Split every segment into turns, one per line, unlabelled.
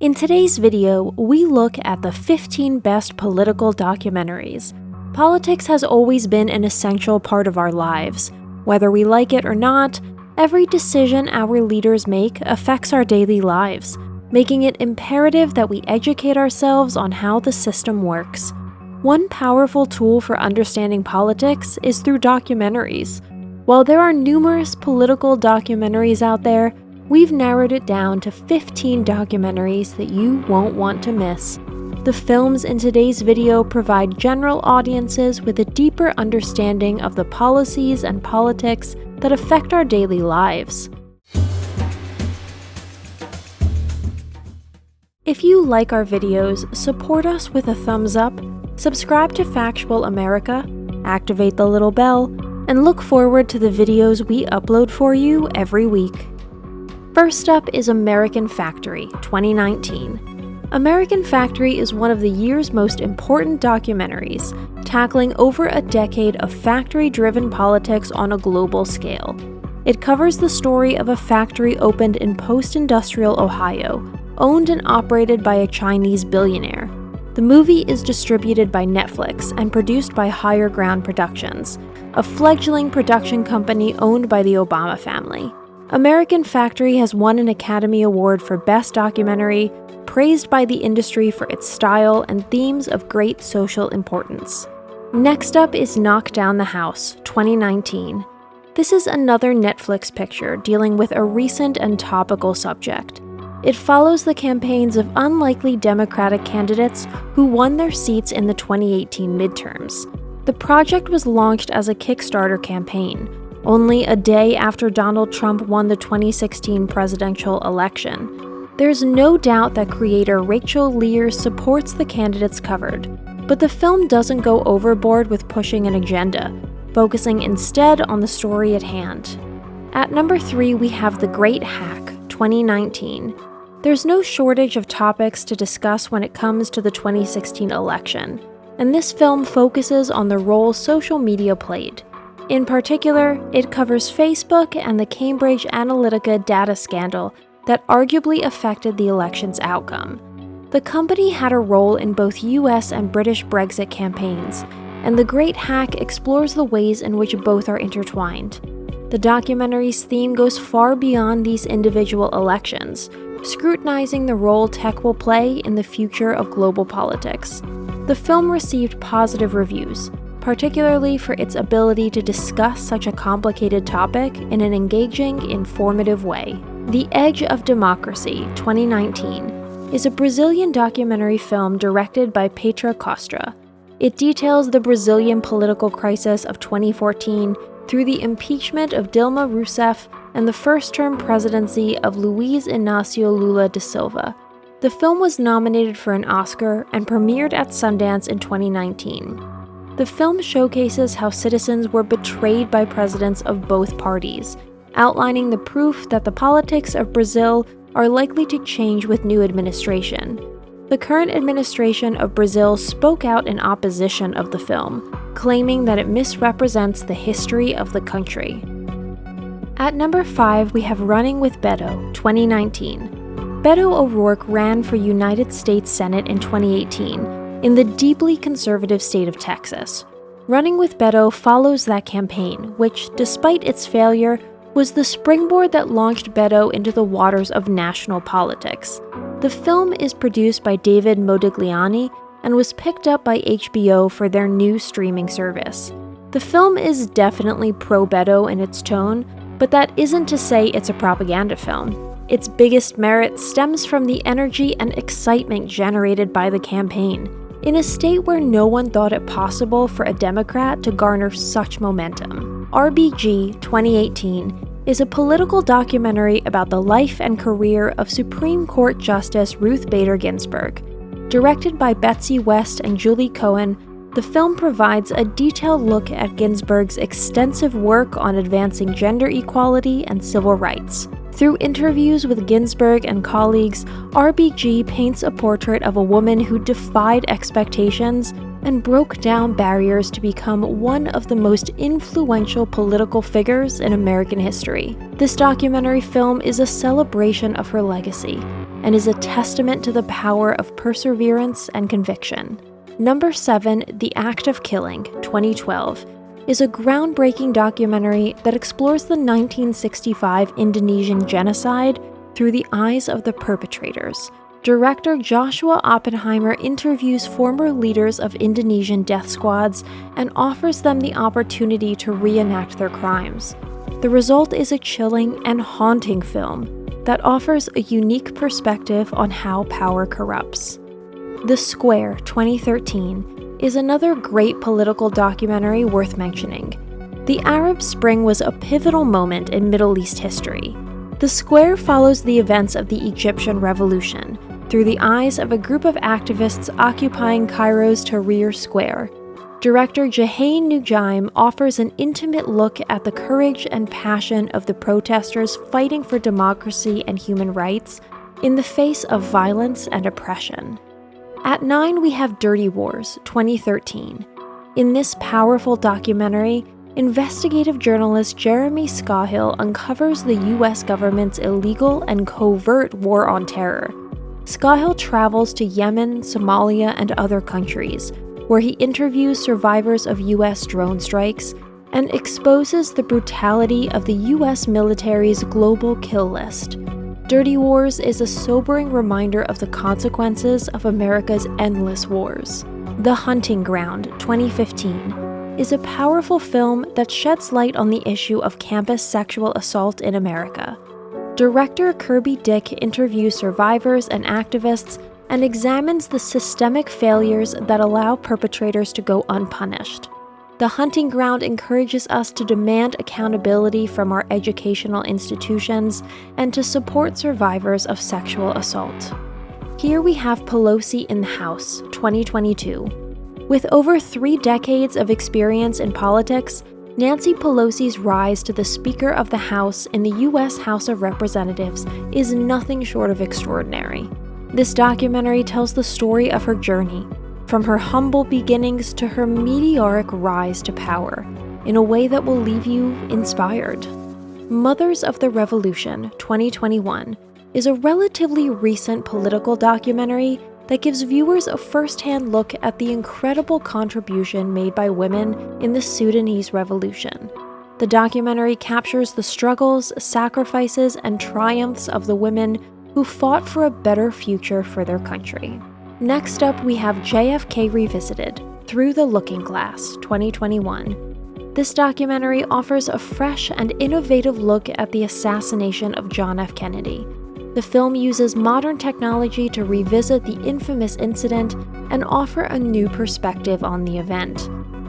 In today's video, we look at the 15 best political documentaries. Politics has always been an essential part of our lives. Whether we like it or not, every decision our leaders make affects our daily lives, making it imperative that we educate ourselves on how the system works. One powerful tool for understanding politics is through documentaries. While there are numerous political documentaries out there, we've narrowed it down to 15 documentaries that you won't want to miss. The films in today's video provide general audiences with a deeper understanding of the policies and politics that affect our daily lives. If you like our videos, support us with a thumbs up, subscribe to Factual America, activate the little bell, and look forward to the videos we upload for you every week. First up is American Factory, 2019. American Factory is one of the year's most important documentaries, tackling over a decade of factory-driven politics on a global scale. It covers the story of a factory opened in post-industrial Ohio, owned and operated by a Chinese billionaire. The movie is distributed by Netflix and produced by Higher Ground Productions, a fledgling production company owned by the Obama family. American Factory has won an Academy Award for Best Documentary, praised by the industry for its style and themes of great social importance. Next up is Knock Down the House, 2019. This is another Netflix picture dealing with a recent and topical subject. It follows the campaigns of unlikely Democratic candidates who won their seats in the 2018 midterms. The project was launched as a Kickstarter campaign, only a day after Donald Trump won the 2016 presidential election. There's no doubt that creator Rachel Lear supports the candidates covered, but the film doesn't go overboard with pushing an agenda, focusing instead on the story at hand. At number 3, we have The Great Hack, 2019. There's no shortage of topics to discuss when it comes to the 2016 election, and this film focuses on the role social media played. In particular, it covers Facebook and the Cambridge Analytica data scandal that arguably affected the election's outcome. The company had a role in both US and British Brexit campaigns, and The Great Hack explores the ways in which both are intertwined. The documentary's theme goes far beyond these individual elections, scrutinizing the role tech will play in the future of global politics. The film received positive reviews, particularly for its ability to discuss such a complicated topic in an engaging, informative way. The Edge of Democracy, 2019, is a Brazilian documentary film directed by Petra Costra. It details the Brazilian political crisis of 2014 through the impeachment of Dilma Rousseff and the first-term presidency of Luiz Inácio Lula da Silva. The film was nominated for an Oscar and premiered at Sundance in 2019. The film showcases how citizens were betrayed by presidents of both parties, outlining the proof that the politics of Brazil are likely to change with new administration. The current administration of Brazil spoke out in opposition of the film, claiming that it misrepresents the history of the country. At number 5, we have Running with Betto, 2019. Beto O'Rourke ran for United States Senate in 2018, in the deeply conservative state of Texas. Running with Betto follows that campaign, which, despite its failure, was the springboard that launched Betto into the waters of national politics. The film is produced by David Modigliani and was picked up by HBO for their new streaming service. The film is definitely pro-Betto in its tone, but that isn't to say it's a propaganda film. Its biggest merit stems from the energy and excitement generated by the campaign, in a state where no one thought it possible for a Democrat to garner such momentum. RBG 2018 is a political documentary about the life and career of Supreme Court Justice Ruth Bader Ginsburg. Directed by Betsy West and Julie Cohen, the film provides a detailed look at Ginsburg's extensive work on advancing gender equality and civil rights. Through interviews with Ginsburg and colleagues, RBG paints a portrait of a woman who defied expectations and broke down barriers to become one of the most influential political figures in American history. This documentary film is a celebration of her legacy, and is a testament to the power of perseverance and conviction. Number 7, The Act of Killing, 2012, is a groundbreaking documentary that explores the 1965 Indonesian genocide through the eyes of the perpetrators. Director Joshua Oppenheimer interviews former leaders of Indonesian death squads and offers them the opportunity to reenact their crimes. The result is a chilling and haunting film that offers a unique perspective on how power corrupts. The Square, 2013, is another great political documentary worth mentioning. The Arab Spring was a pivotal moment in Middle East history. The Square follows the events of the Egyptian Revolution through the eyes of a group of activists occupying Cairo's Tahrir Square. Director Jahan Nujaim offers an intimate look at the courage and passion of the protesters fighting for democracy and human rights in the face of violence and oppression. At 9, we have Dirty Wars, 2013. In this powerful documentary, investigative journalist Jeremy Scahill uncovers the U.S. government's illegal and covert war on terror. Scahill travels to Yemen, Somalia, and other countries, where he interviews survivors of U.S. drone strikes and exposes the brutality of the U.S. military's global kill list. Dirty Wars is a sobering reminder of the consequences of America's endless wars. The Hunting Ground, 2015, is a powerful film that sheds light on the issue of campus sexual assault in America. Director Kirby Dick interviews survivors and activists and examines the systemic failures that allow perpetrators to go unpunished. The Hunting Ground encourages us to demand accountability from our educational institutions and to support survivors of sexual assault. Here we have Pelosi in the House, 2022. With over 3 decades of experience in politics, Nancy Pelosi's rise to the Speaker of the House in the U.S. House of Representatives is nothing short of extraordinary. This documentary tells the story of her journey, from her humble beginnings to her meteoric rise to power, in a way that will leave you inspired. Mothers of the Revolution, 2021, is a relatively recent political documentary that gives viewers a first-hand look at the incredible contribution made by women in the Sudanese Revolution. The documentary captures the struggles, sacrifices, and triumphs of the women who fought for a better future for their country. Next up, we have JFK Revisited, Through the Looking Glass, 2021. This documentary offers a fresh and innovative look at the assassination of John F. Kennedy. The film uses modern technology to revisit the infamous incident and offer a new perspective on the event.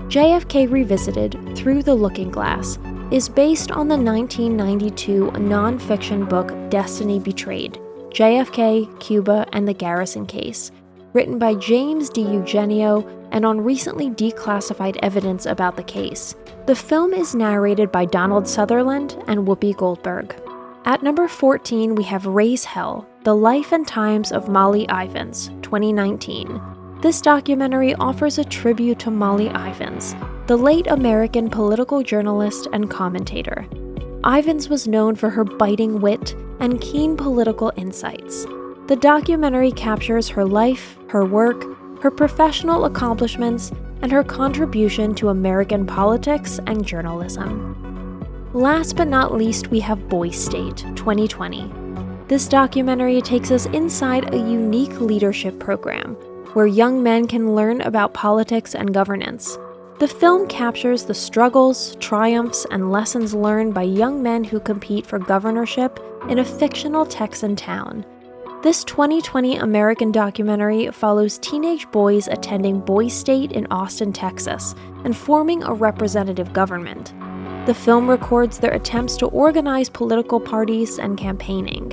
JFK Revisited, Through the Looking Glass, is based on the 1992 nonfiction book Destiny Betrayed, JFK, Cuba, and the Garrison Case, written by James D. Eugenio and on recently declassified evidence about the case. The film is narrated by Donald Sutherland and Whoopi Goldberg. At number 14, we have Raise Hell, The Life and Times of Molly Ivins, 2019. This documentary offers a tribute to Molly Ivins, the late American political journalist and commentator. Ivins was known for her biting wit and keen political insights. The documentary captures her life, her work, her professional accomplishments, and her contribution to American politics and journalism. Last but not least, we have Boy State, 2020. This documentary takes us inside a unique leadership program, where young men can learn about politics and governance. The film captures the struggles, triumphs, and lessons learned by young men who compete for governorship in a fictional Texan town. This 2020 American documentary follows teenage boys attending Boy State in Austin, Texas, and forming a representative government. The film records their attempts to organize political parties and campaigning.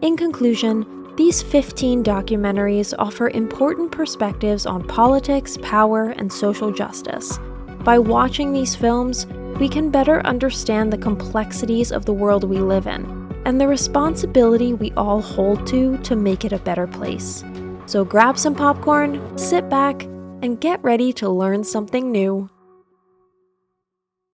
In conclusion, these 15 documentaries offer important perspectives on politics, power, and social justice. By watching these films, we can better understand the complexities of the world we live in, and the responsibility we all hold to make it a better place. So grab some popcorn, sit back, and get ready to learn something new.